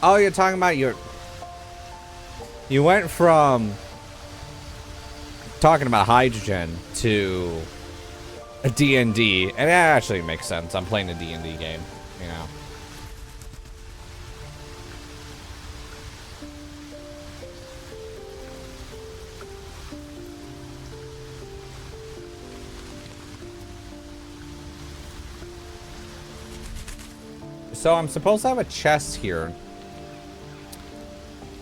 Oh, you're talking about your... You went from talking about hydrogen to a D&D, and that actually makes sense. I'm playing a D&D game, you know. So I'm supposed to have a chest here.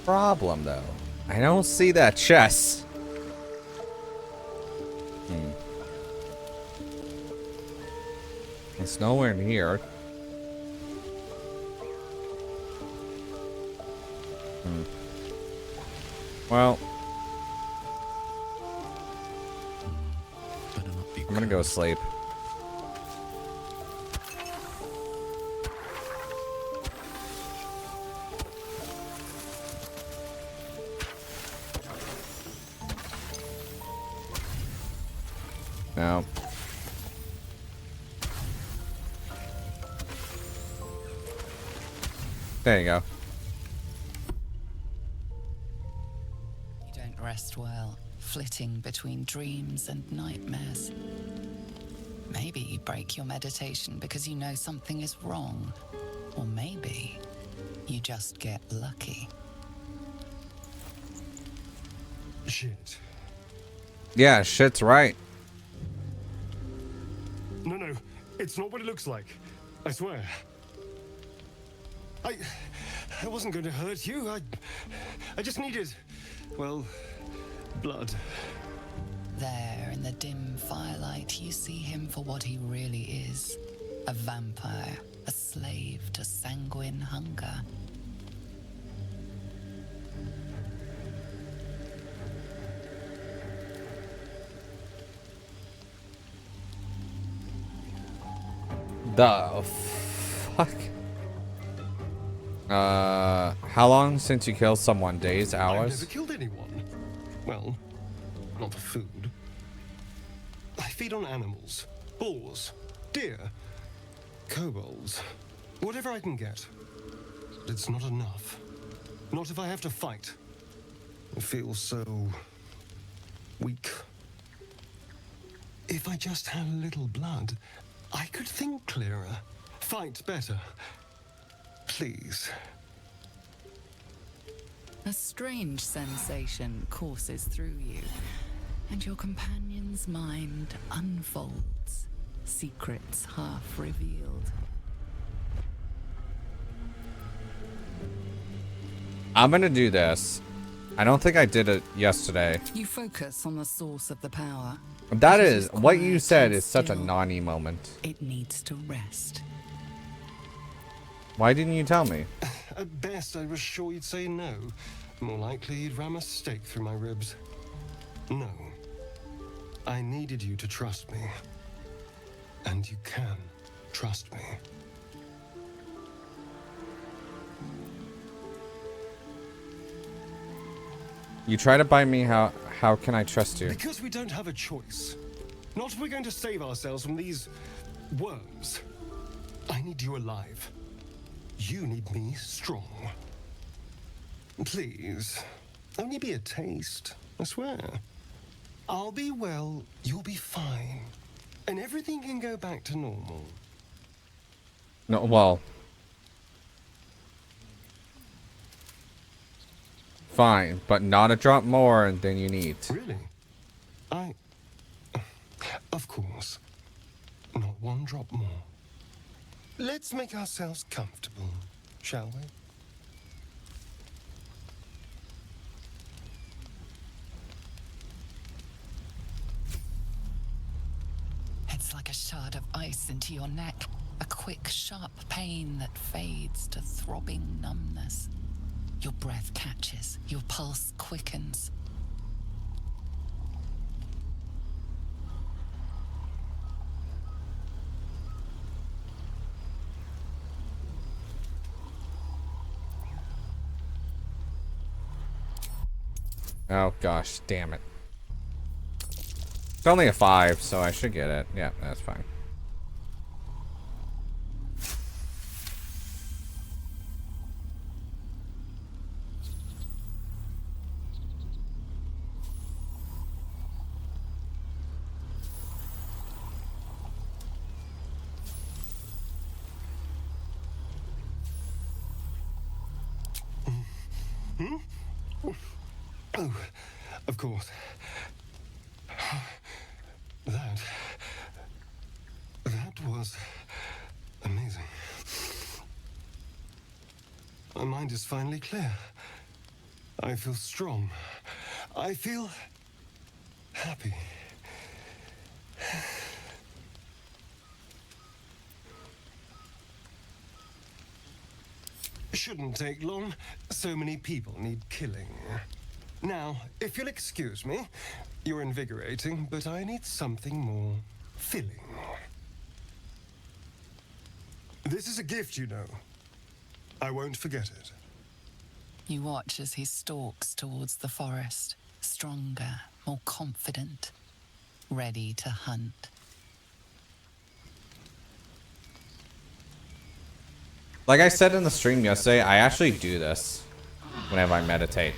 Problem though, I don't see that chest. It's nowhere near. Well, I'm gonna go sleep. No. There you go. You don't rest well, flitting between dreams and nightmares. Maybe you break your meditation because you know something is wrong. Or maybe you just get lucky. Shit. Yeah, shit's right. No, it's not what it looks like. I swear. I wasn't going to hurt you. I just needed, well, blood. There in the dim firelight, you see him for what he really is. A vampire, a slave to sanguine hunger. The fuck? How long since you killed someone? Days, hours? I've never killed anyone. Well, not for food. I feed on animals. Boars. Deer. Kobolds. Whatever I can get. But it's not enough. Not if I have to fight. I feel so... weak. If I just had a little blood, I could think clearer. Fight better. Please. A strange sensation courses through you, and your companion's mind unfolds, secrets half revealed. I'm gonna do this. I don't think I did it yesterday. You focus on the source of the power. That is, what you said is such a Nani moment. It needs to rest. Why didn't you tell me? At best, I was sure you'd say no. More likely, you'd ram a stake through my ribs. No. I needed you to trust me. And you can trust me. You try to buy me, how can I trust you? Because we don't have a choice. Not if we're going to save ourselves from these... worms. I need you alive. You need me strong. Please, only be a taste, I swear. I'll be well, you'll be fine. And everything can go back to normal. No, well... Fine, but not a drop more than you need. Really? Of course. Not one drop more. Let's make ourselves comfortable, shall we? It's like a shard of ice into your neck, a quick, sharp pain that fades to throbbing numbness. Your breath catches, your pulse quickens. Oh gosh, damn it. It's only a 5, so I should get it. Yeah, that's fine. Oh, of course. That was amazing. My mind is finally clear. I feel strong. I feel happy. Shouldn't take long. So many people need killing. Now, if you'll excuse me, you're invigorating, but I need something more filling. This is a gift, you know. I won't forget it. You watch as he stalks towards the forest, stronger, more confident, ready to hunt. Like I said in the stream yesterday, I actually do this whenever I meditate.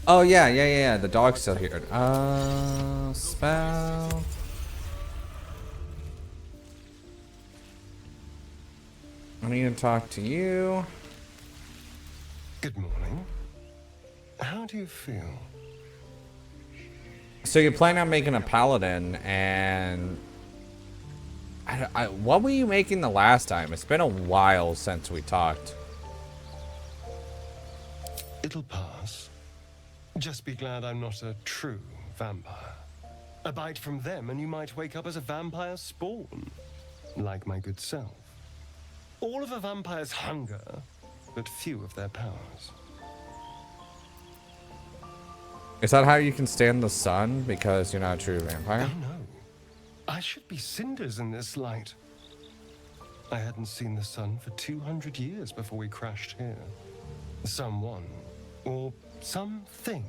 Oh yeah, the dog's still here. Spell. I need to talk to you. Good morning. How do you feel? So you plan on making a paladin, and what were you making the last time? It's been a while since we talked. It'll pass. Just be glad I'm not a true vampire. A bite from them and you might wake up as a vampire spawn. Like my good self. All of a vampire's hunger, but few of their powers. Is that how you can stand the sun? Because you're not a true vampire? Oh no. I should be cinders in this light. I hadn't seen the sun for 200 years before we crashed here. Someone, or something,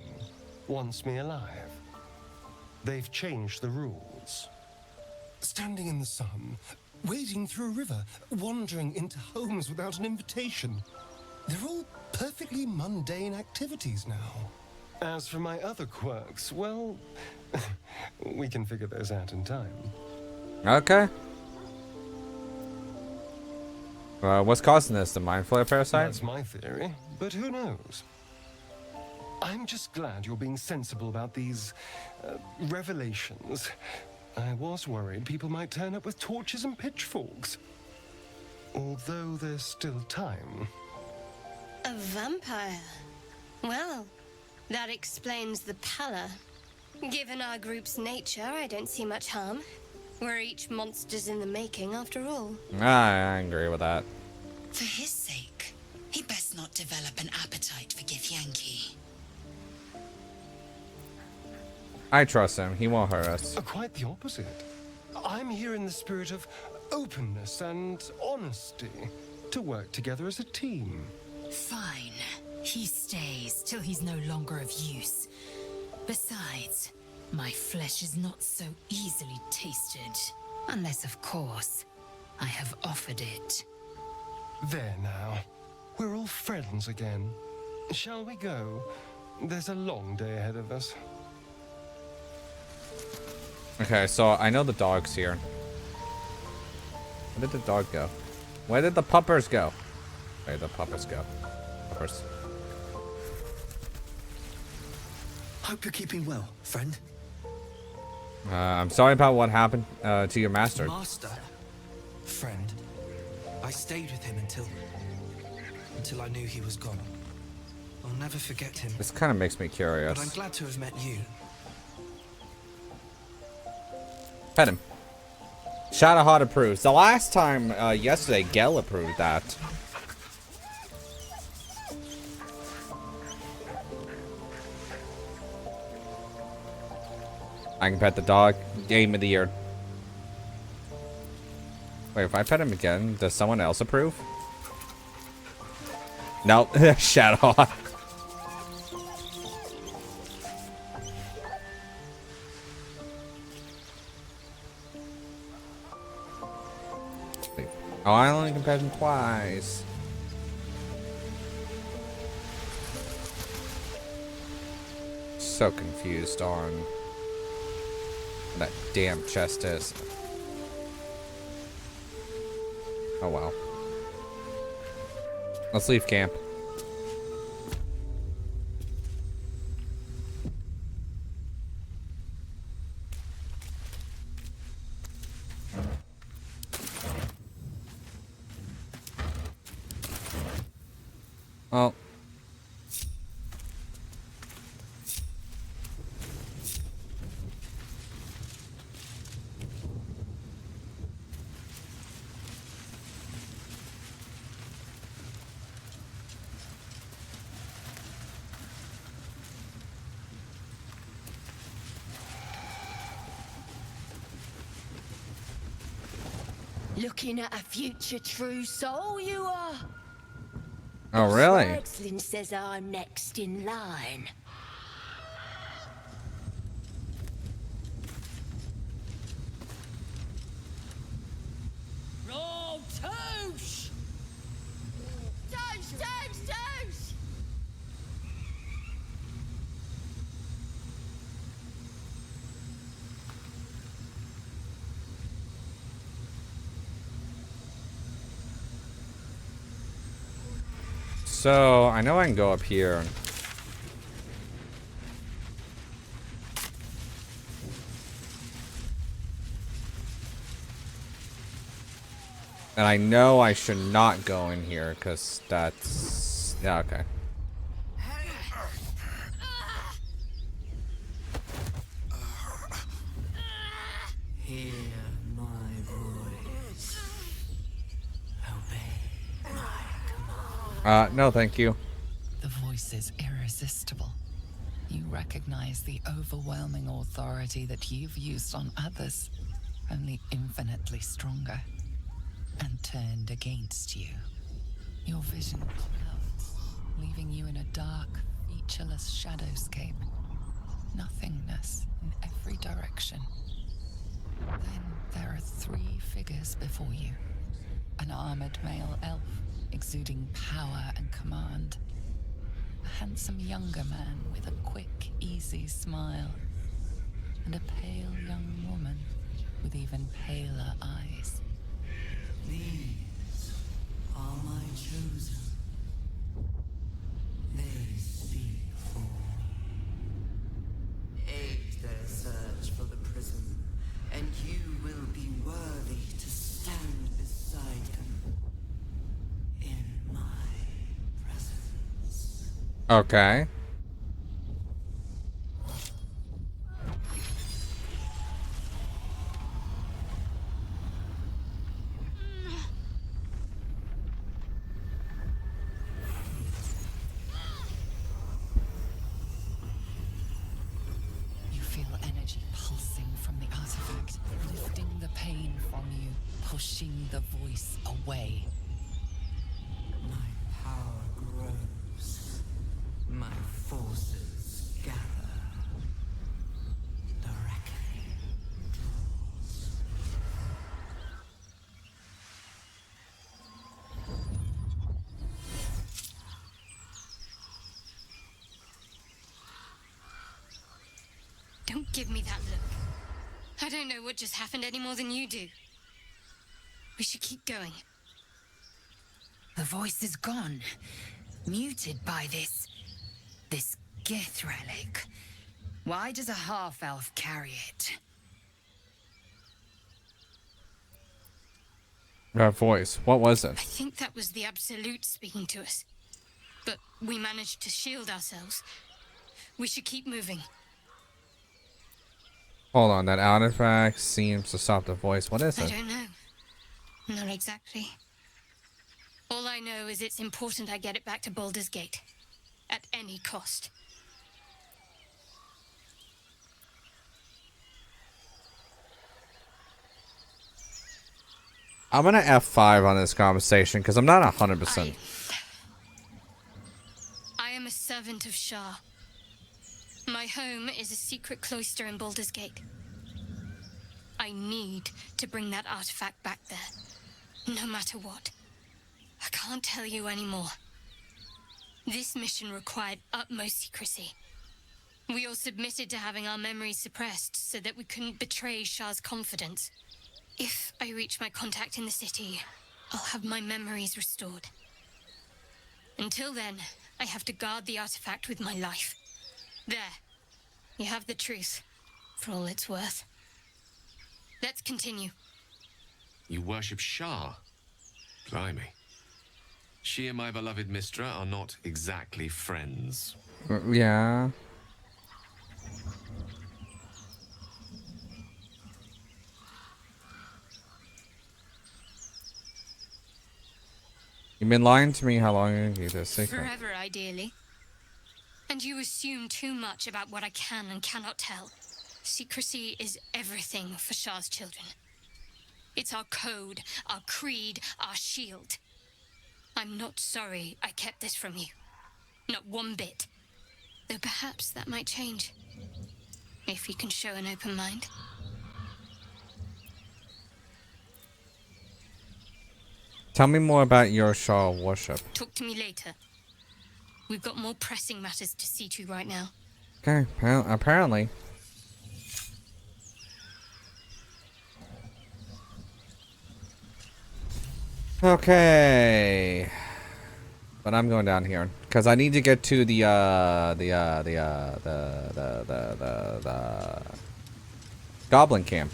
wants me alive. They've changed the rules. Standing in the sun, wading through a river, wandering into homes without an invitation. They're all perfectly mundane activities now. As for my other quirks, well, we can figure those out in time. Okay. What's causing this? The mind flare parasite? That's my theory, but who knows? I'm just glad you're being sensible about these revelations. I was worried people might turn up with torches and pitchforks. Although there's still time. A vampire? Well, that explains the pallor. Given our group's nature, I don't see much harm. We're each monsters in the making, after all. I agree with that. For his sake, he best not develop an appetite for Githyanki. I trust him. He won't hurt us. Quite the opposite. I'm here in the spirit of openness and honesty to work together as a team. Fine. He stays till he's no longer of use. Besides, my flesh is not so easily tasted. Unless, of course, I have offered it. There now. We're all friends again. Shall we go? There's a long day ahead of us. Okay, so I know the dog's here. Where did the dog go? Where did the puppers go? Where did the puppers go? Puppers. Hope you're keeping well, friend. I'm sorry about what happened to your master. Master? Friend. I stayed with him until I knew he was gone. I'll never forget him. This kind of makes me But I'm curious. glad to have met you. Pet him. Shadowheart approves. The last time, yesterday, Gel approved that. I can pet the dog. Game of the year. Wait, if I pet him again, does someone else approve? Nope. Shadowheart. Oh, I only can pet him twice. So confused on what that damn chest is. Oh well. Let's leave camp. Well. Looking at a future true soul, you are. Oh, really? Swagsling says I'm next in line. Roll touche! Touche, touche, touche! So, I know I can go up here. And I know I should not go in here, because that's... Yeah, okay. Hear my voice. Obey my command. No, thank you. The voice is irresistible. You recognize the overwhelming authority that you've used on others, only infinitely stronger, and turned against you. Your vision clouds, leaving you in a dark, featureless shadowscape. Nothingness in every direction. Then there are 3 figures before you. An armored male elf, exuding power and command. A handsome younger man with a quick, easy smile. And a pale young woman with even paler eyes. These are my chosen. They speak for me. Aid their search for the prism, and you will be worthy to stand beside them in my presence. Okay. You feel energy pulsing from the artifact, lifting the pain from you, pushing the voice away. My power grows. My forces gather. The reckoning draws. Don't give me that look. I don't know what just happened any more than you do. We should keep going. The voice is gone. Muted by this Gith relic. Why does a half-elf carry it? That voice. What was I it? think that was the Absolute speaking to us. But we managed to shield ourselves. We should keep moving. Hold on, that artifact seems to stop the voice. What is I it? don't know. Not exactly. All I know is it's important I get it back to Baldur's Gate. At any cost. I'm gonna F5 on this conversation because I'm not 100%. I am a servant of Shah. My home is a secret cloister in Baldur's Gate. I need to bring that artifact back there, no matter what. I can't tell you anymore. This mission required utmost secrecy. We all submitted to having our memories suppressed so that we couldn't betray Shah's confidence. If I reach my contact in the city, I'll have my memories restored. Until then, I have to guard the artifact with my life. There. You have the truth, for all it's worth. Let's continue. You worship Shah? Blimey. She and my beloved Mistra are not exactly friends. Yeah. You've been lying to me. How long have you this secret? Forever, ideally. And you assume too much about what I can and cannot tell. Secrecy is everything for Shah's children. It's our code, our creed, our shield. I'm not sorry I kept this from you. Not one bit. Though perhaps that might change. If you can show an open mind. Tell me more about your Shah worship. Talk to me later. We've got more pressing matters to see to right now. Okay, well, apparently. Okay. But I'm going down here because I need to get to the goblin camp.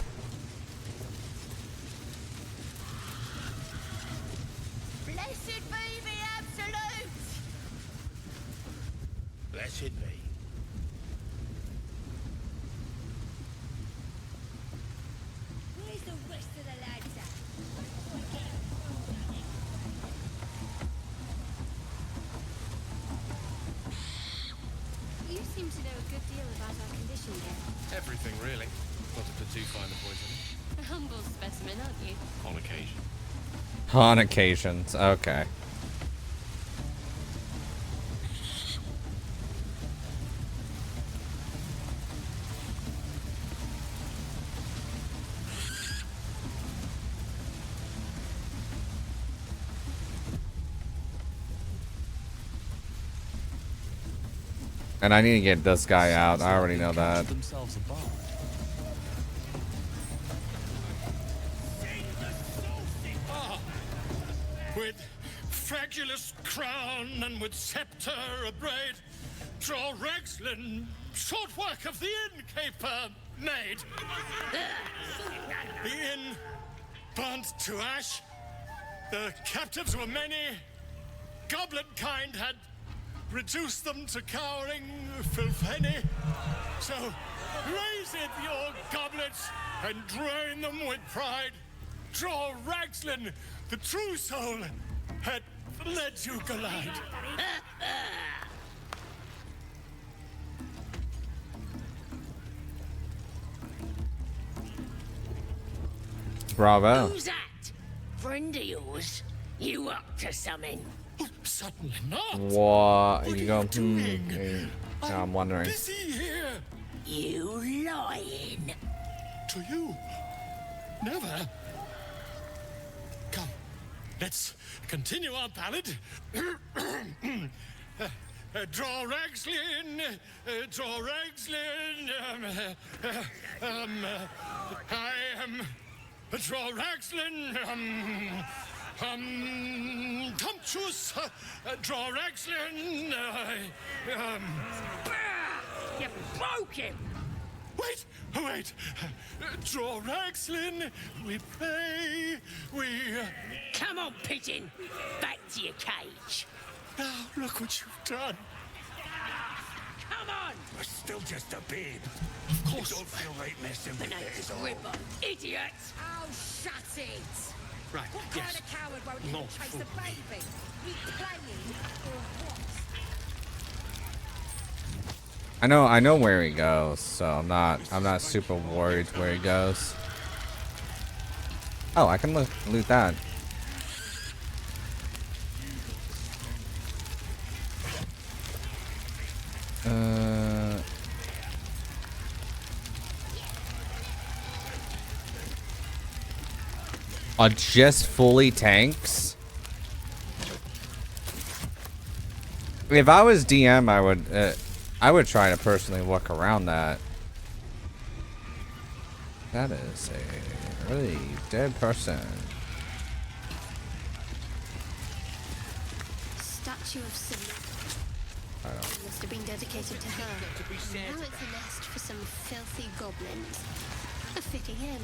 Blessed be the absolute! Blessed be. Where's the rest of the lads at? You seem to know a good deal about our condition here. Everything, really. Not to put too fine a point on it. A humble specimen, aren't you? On occasion. On occasions, okay. And I need to get this guy out. I already know that. Themselves a bard. With fragulous crown and with scepter abraid, draw Rexlin, short work of the innkeeper made. The inn burnt to ash. The captives were many. Goblin kind had reduced them to cowering filtheny. So raise it, your goblets, and drain them with pride. Draw Ragslin, the true soul, had led you glide. Bravo. Who's that? Friend of yours? You up to something? Certainly not. What? What You are go, you doing? Yeah, I'm wondering. Busy here. You lying. To you? Never. Come, let's continue our ballad. Draw Ragslin, draw Ragslin. I am draw Ragslin. Tumptuous, draw Ragslin. You broke him. Wait, wait. Draw Ragslin, we pray, we... Come on, pigeon. Back to your cage. Now, look what you've done. Come on. We're still just a babe. Of course. Don't feel right messing The with it name's is all. Ripper. Idiot. Oh, shut it. Right, What yes. kind of coward won't even Not chase for the baby? You playing or what? I know where he goes, so I'm not super worried where he goes. Oh, I can loot that. Are just fully tanks? If I was DM, I would try to personally work around that. That is a really dead person. Stuck statue of Sylvia. It must have been dedicated to her. Now it's a nest for some filthy goblins. A fitting end.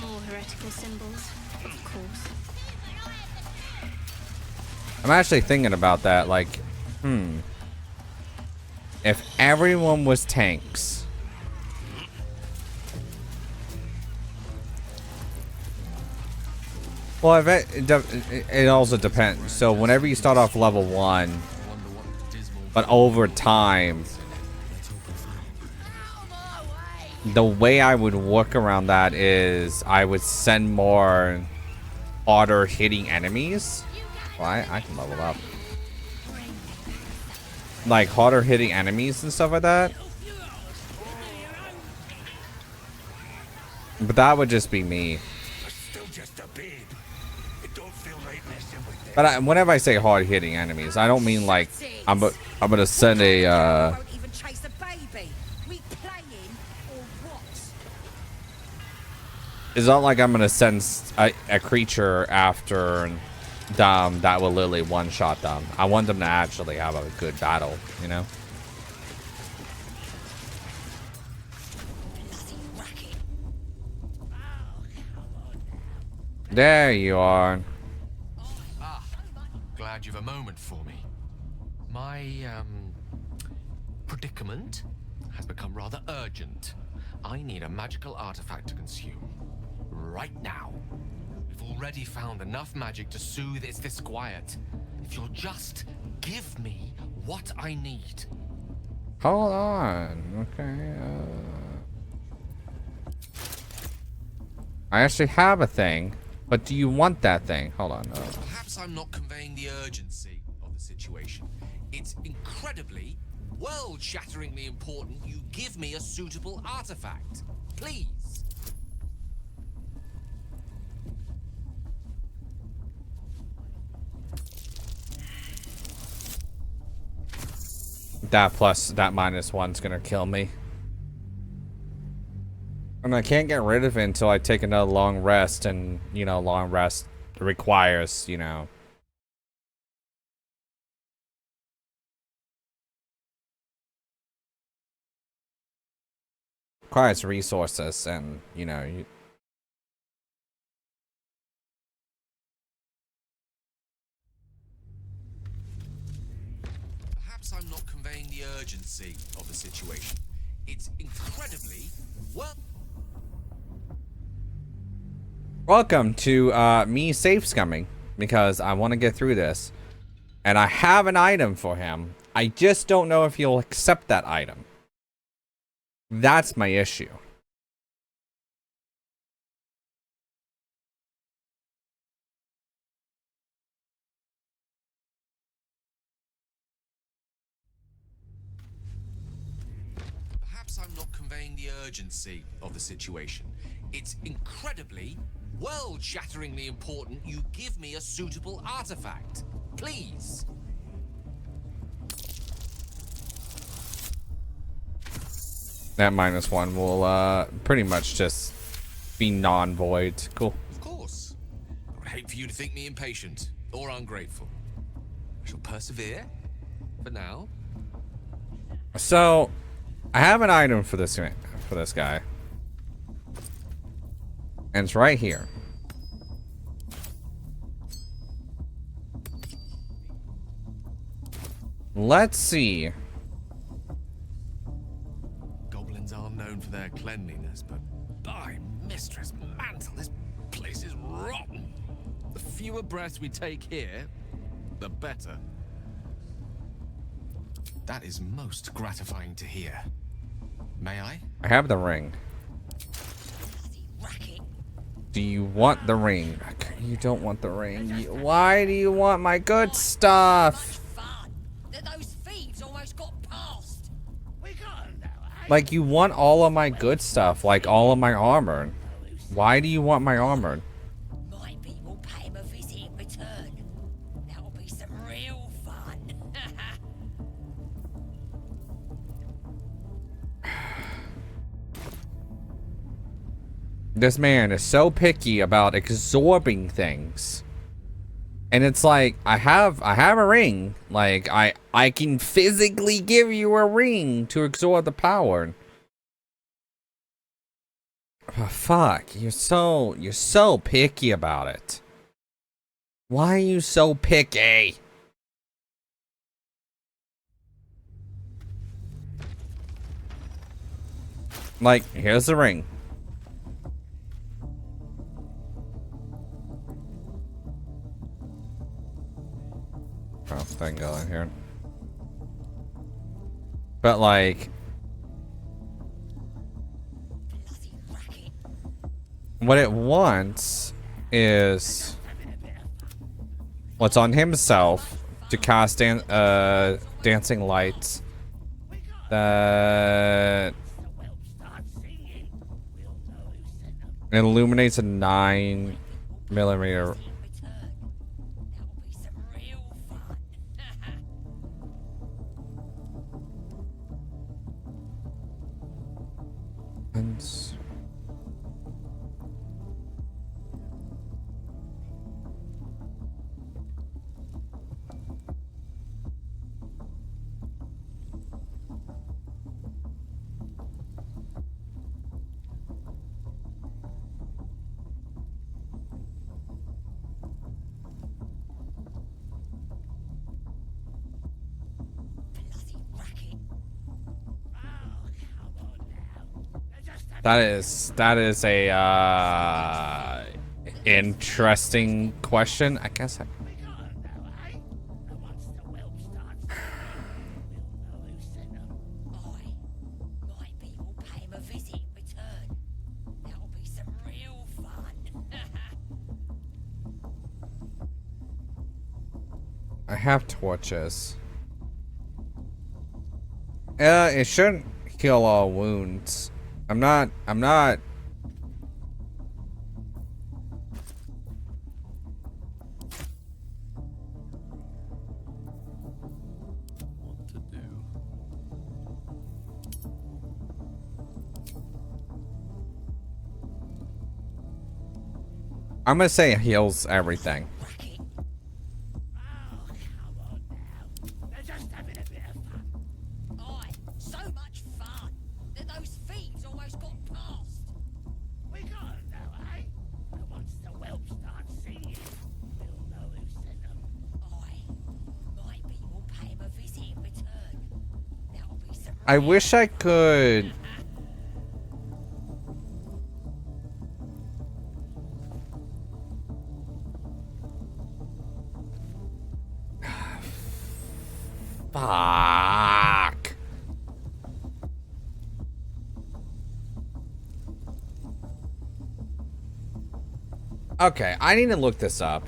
More heretical symbols, of course. I'm actually thinking about that, like, if everyone was tanks, well, it also depends. So whenever you start off level 1, but over time, the way I would work around that is I would send more harder hitting enemies. Well, I can level up. Like harder hitting enemies and stuff like that. But that would just be me. But whenever I say hard hitting enemies, I don't mean like I'm gonna send a it's not like I'm gonna send a creature after them that will literally one-shot them. I want them to actually have a good battle, you know? There you are. Ah, glad you've a moment for me. My, predicament has become rather urgent. I need a magical artifact to consume. Right now. We've already found enough magic to soothe its disquiet. If you'll just give me what I need. Hold on. Okay. I actually have a thing, but do you want that thing? Hold on. Perhaps I'm not conveying the urgency of the situation. It's incredibly, world-shatteringly important you give me a suitable artifact. Please. That plus that -1's gonna kill me. And I can't get rid of it until I take another long rest, and you know, long rest requires, you know, requires resources, and you know, Perhaps I'm not conveying the urgency of the situation. It's incredibly welcome to me safe scumming, because I want to get through this, and I have an item for him. I just don't know if he'll accept that item. That's my issue. Perhaps I'm not conveying the urgency of the situation. It's incredibly, world-shatteringly important you give me a suitable artifact. Please. That -1 will pretty much just be non-void. Cool. Of course. I would hate for you to think me impatient or ungrateful. I shall persevere for now. So, I have an item for this guy. And it's right here. Let's see. Goblins are known for their cleanliness, but by Mistress Mantle, this place is rotten. The fewer breaths we take here, the better. That is most gratifying to hear. May I? I have the ring. Do you want the ring? You don't want the ring. Why do you want my good stuff? Those thieves almost got past. Like, you want all of my good stuff, like all of my armor. Why do you want my armor? Maybe we'll pay him a visit in return. That'll be some real fun. This man is so picky about absorbing things. And it's like, I have a ring. Like, I can physically give you a ring to absorb the power. Oh, fuck, you're so picky about it. Why are you so picky? Like, here's the ring. Oh, thing going here. But like, what it wants is what's on himself to cast dancing lights that illuminates a 9mm. That is a interesting question. I guess I have torches. It shouldn't heal all wounds. I'm not. What to do? I'm gonna say it heals everything. I wish I could. Fuck. Okay, I need to look this up.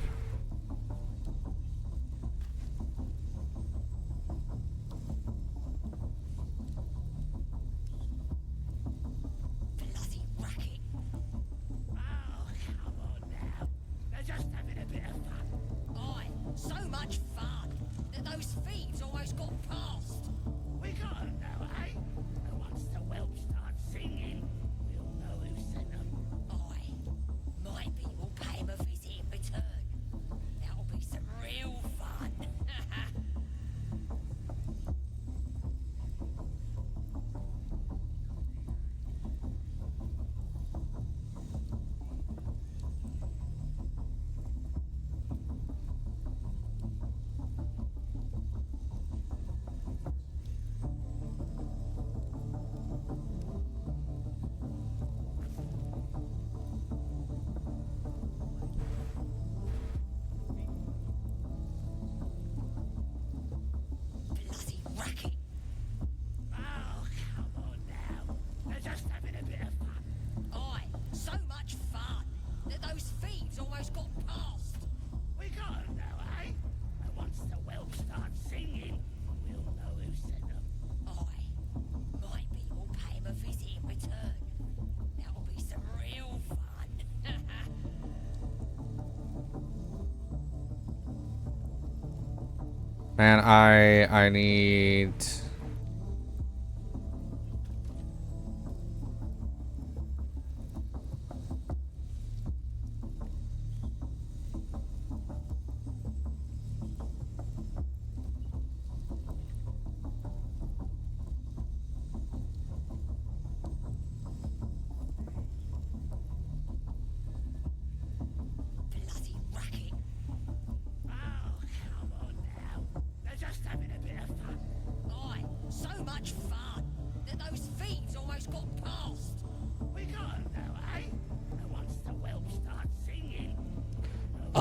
Man, I need.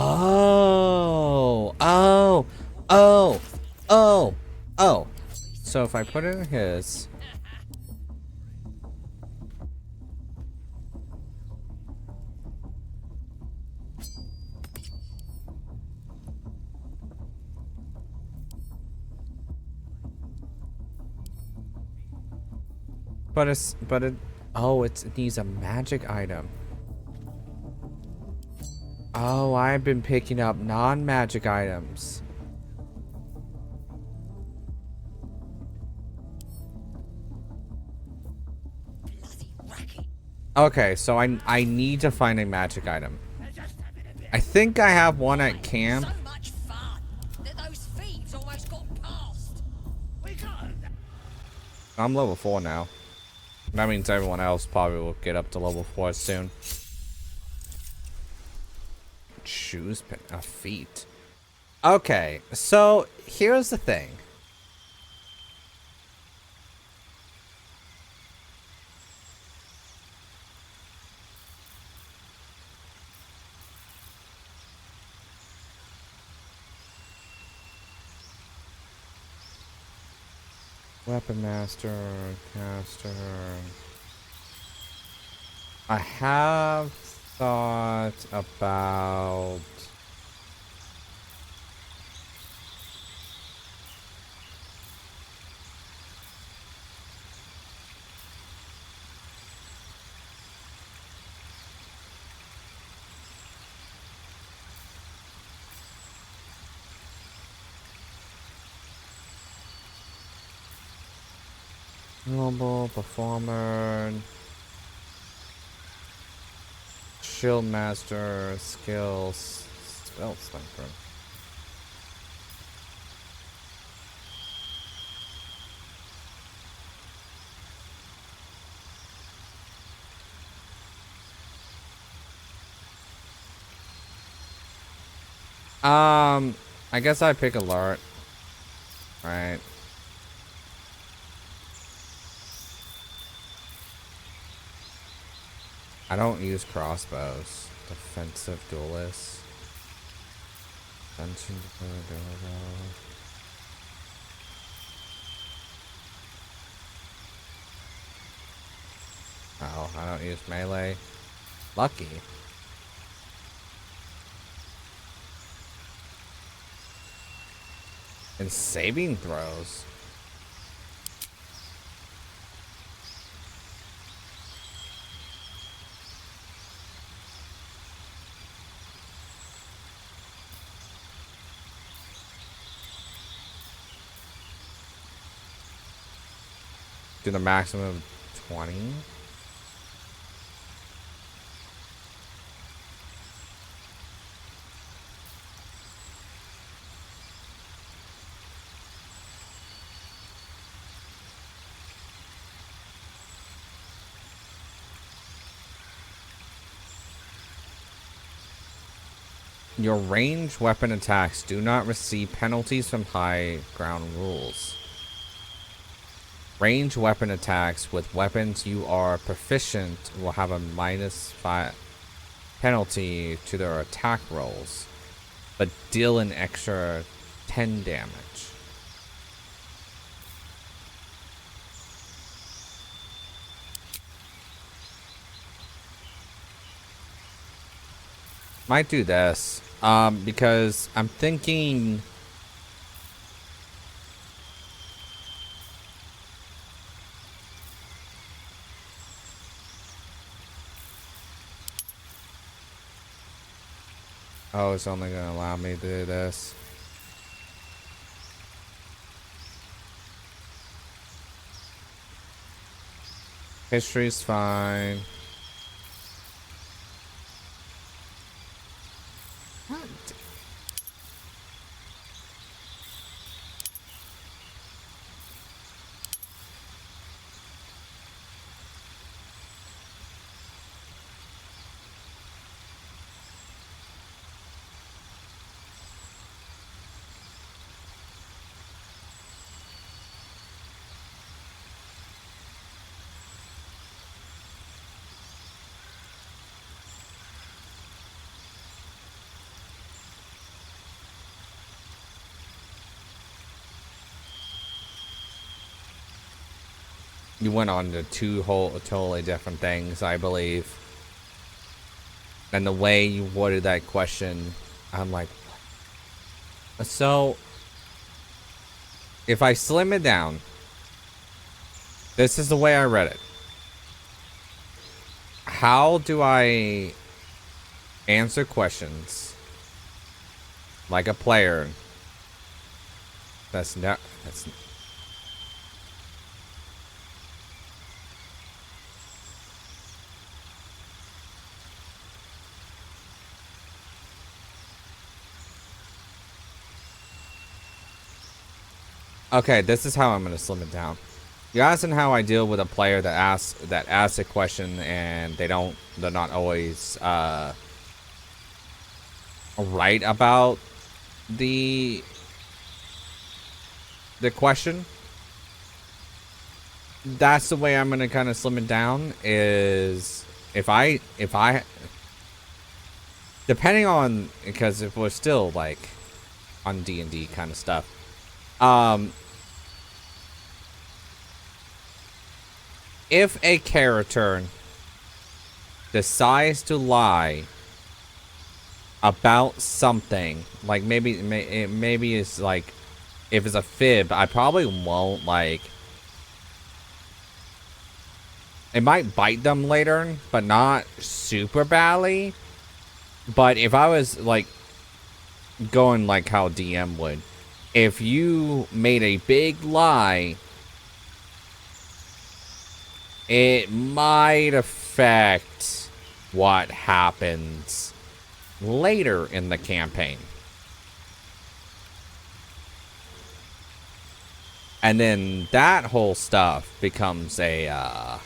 Oh, oh, oh, oh, oh. So if I put it in his. Oh, it needs a magic item. Oh, I've been picking up non-magic items. Okay, so I need to find a magic item. I think I have one at camp. So much fun that those thieves almost got past. We can't. I'm level 4 now. That means everyone else probably will get up to level 4 soon. Shoes, feet. Okay, so here's the thing. Weapon master, caster. I have thought about noble performer, shield master, skills, spell sniper. I guess I pick alert. Right. I don't use crossbows. Defensive duelist. Dungeon Oh, I don't use melee. Lucky. And saving throws. Do the maximum of 20. Your ranged weapon attacks do not receive penalties from high ground rules. Ranged weapon attacks with weapons you are proficient will have a -5 penalty to their attack rolls, but deal an extra 10 damage. Might do this, because I'm thinking. Oh, it's only gonna allow me to do this. History's fine. you went on to two totally different things, I believe. And the way you worded that question, I'm like, what? So, if I slim it down, this is the way I read it. How do I answer questions like a player? That's not. That's. Okay, this is how I'm gonna slim it down. You're asking how I deal with a player that asks a question and they're not always right about the question. That's the way I'm gonna kind of slim it down. Is if I depending on, because if we're still like on D&D kind of stuff, if a character decides to lie about something, like maybe it's like, if it's a fib, I probably won't, like, it might bite them later, but not super badly. But if I was like going like how DM would, if you made a big lie, it might affect what happens later in the campaign. And then that whole stuff becomes a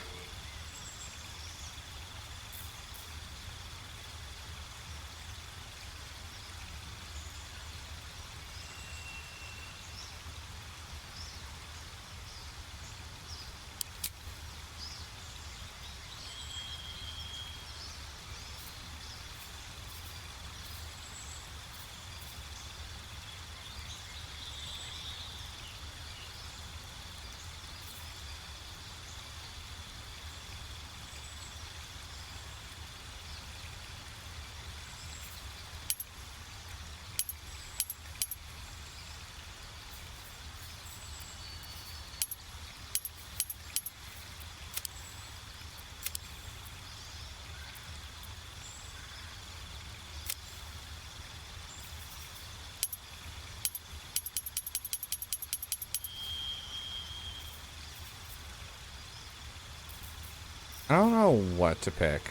I don't know what to pick.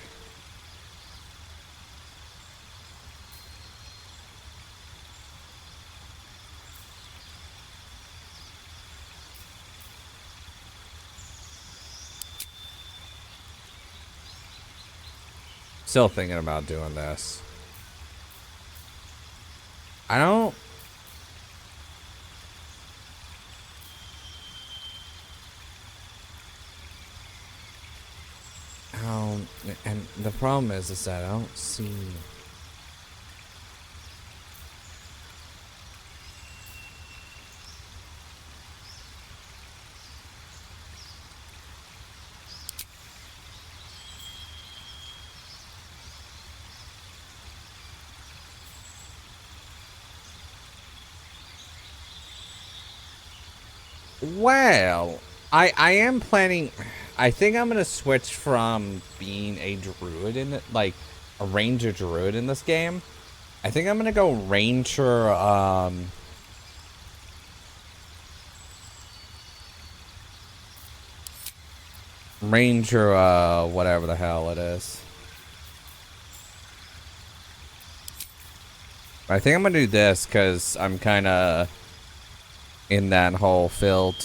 Still thinking about doing this. I don't. And the problem is that I don't see. Well, I am planning. I think I'm gonna switch from being a druid in it, like a ranger druid in this game. I think I'm gonna go ranger. Ranger, whatever the hell it is. I think I'm gonna do this because I'm kind of in that whole field.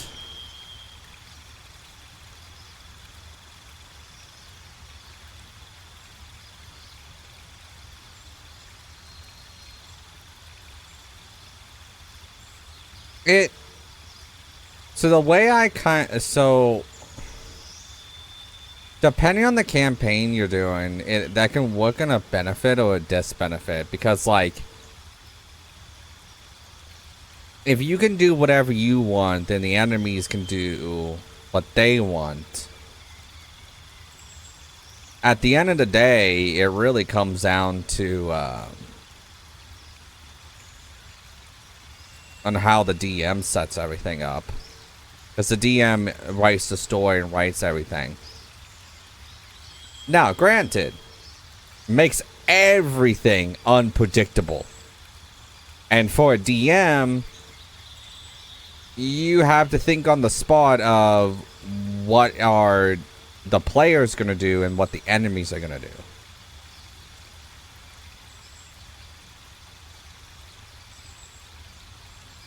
So the way depending on the campaign you're doing, that can work in a benefit or a disbenefit, because like, if you can do whatever you want, then the enemies can do what they want. At the end of the day, it really comes down to on how the DM sets everything up. Because the DM writes the story and writes everything. Now, granted, makes everything unpredictable. And for a DM, you have to think on the spot of what are the players going to do and what the enemies are going to do.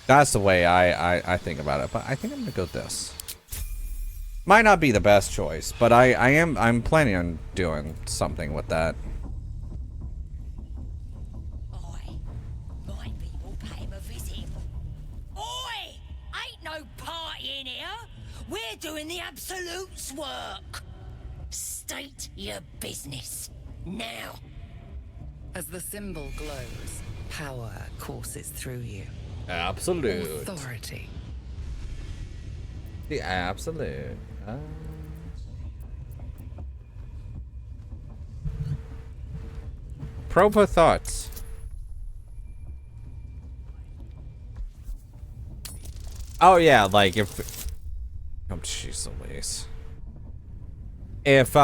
That's the way I think about it. But I think I'm going to go with this. Might not be the best choice, but I'm planning on doing something with that. Oi, my people pay him a visit. Oi! Ain't no party in here. We're doing the Absolute's work. State your business. Now. As the symbol glows, power courses through you. Absolute. Authority. The absolute. Proper thoughts. Oh yeah, like if oh jeez Louise. If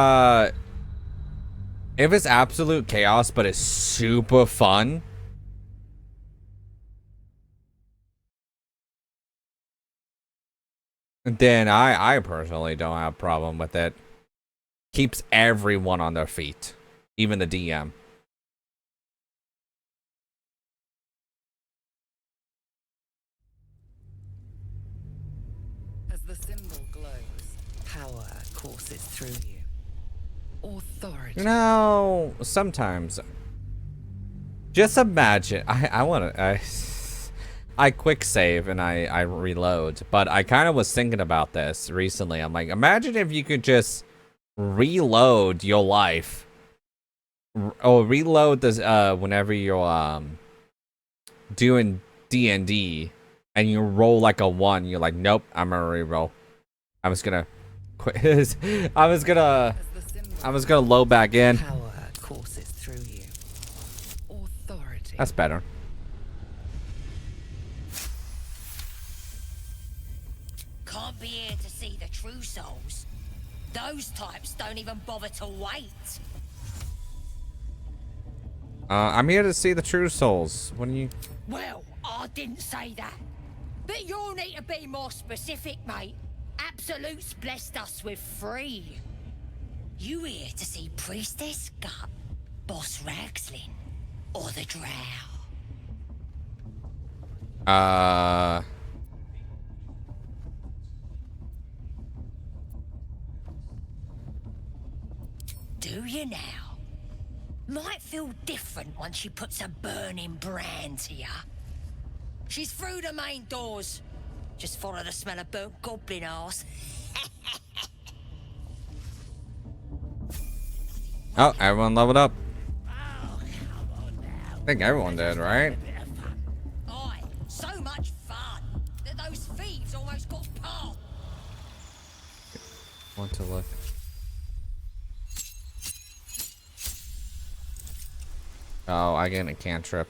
it's absolute chaos but it's super fun, then I personally don't have a problem with it. Keeps everyone on their feet, even the DM. As the symbol glows, power courses through you. Authority. You know, sometimes just imagine I quick save and I reload, but I kind of was thinking about this recently. I'm like, imagine if you could just reload your life, or reload this whenever you're doing D&D and you roll like a 1. You're like, nope, I'm gonna reroll. I was gonna quit. I was gonna load back in. Power courses through you. Authority. That's better. Can't be here to see the true souls. Those types don't even bother to wait. I'm here to see the true souls. When you... Well, I didn't say that. But you'll need to be more specific, mate. Absolute's blessed us with 3. You here to see Priestess Gut, Boss Ragslin, or the Drow? Do you now? Might feel different once she puts a burning brand here. She's through the main doors. Just follow the smell of burnt goblin arse. Oh, everyone leveled up. I think everyone did, right? Aye, so much fun that those thieves almost got past. Want to look. Oh, I get a cantrip.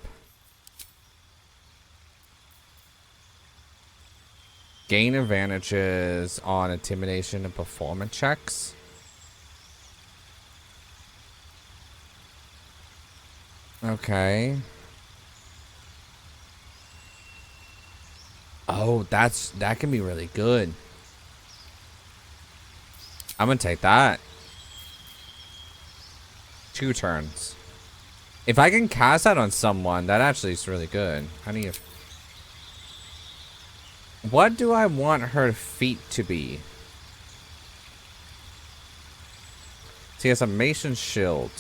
Gain advantages on intimidation and performance checks. Okay. Oh, that can be really good. I'm gonna take that. 2 turns. If I can cast that on someone, that actually is really good. How do you... What do I want her feet to be? She has a mason shield.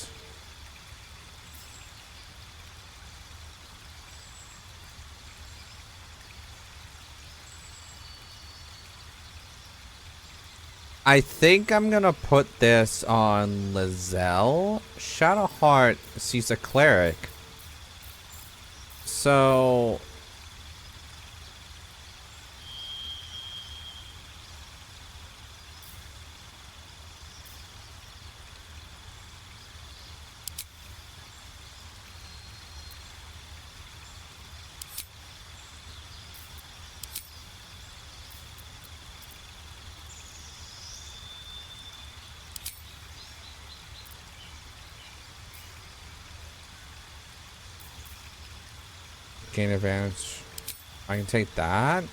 I think I'm gonna put this on Lizelle. Shadowheart, she's a cleric. So... Gain advantage. I can take that.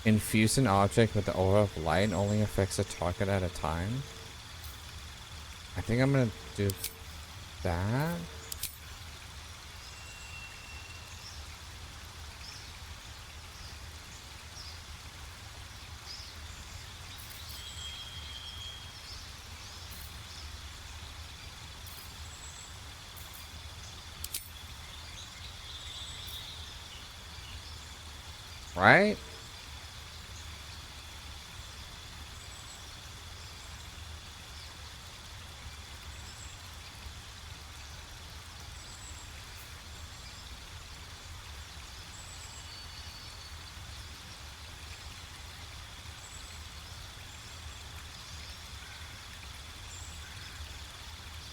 Infuse an object with the aura of light only affects a target at a time. I think I'm gonna do that. Right?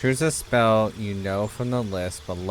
Choose a spell you know from the list below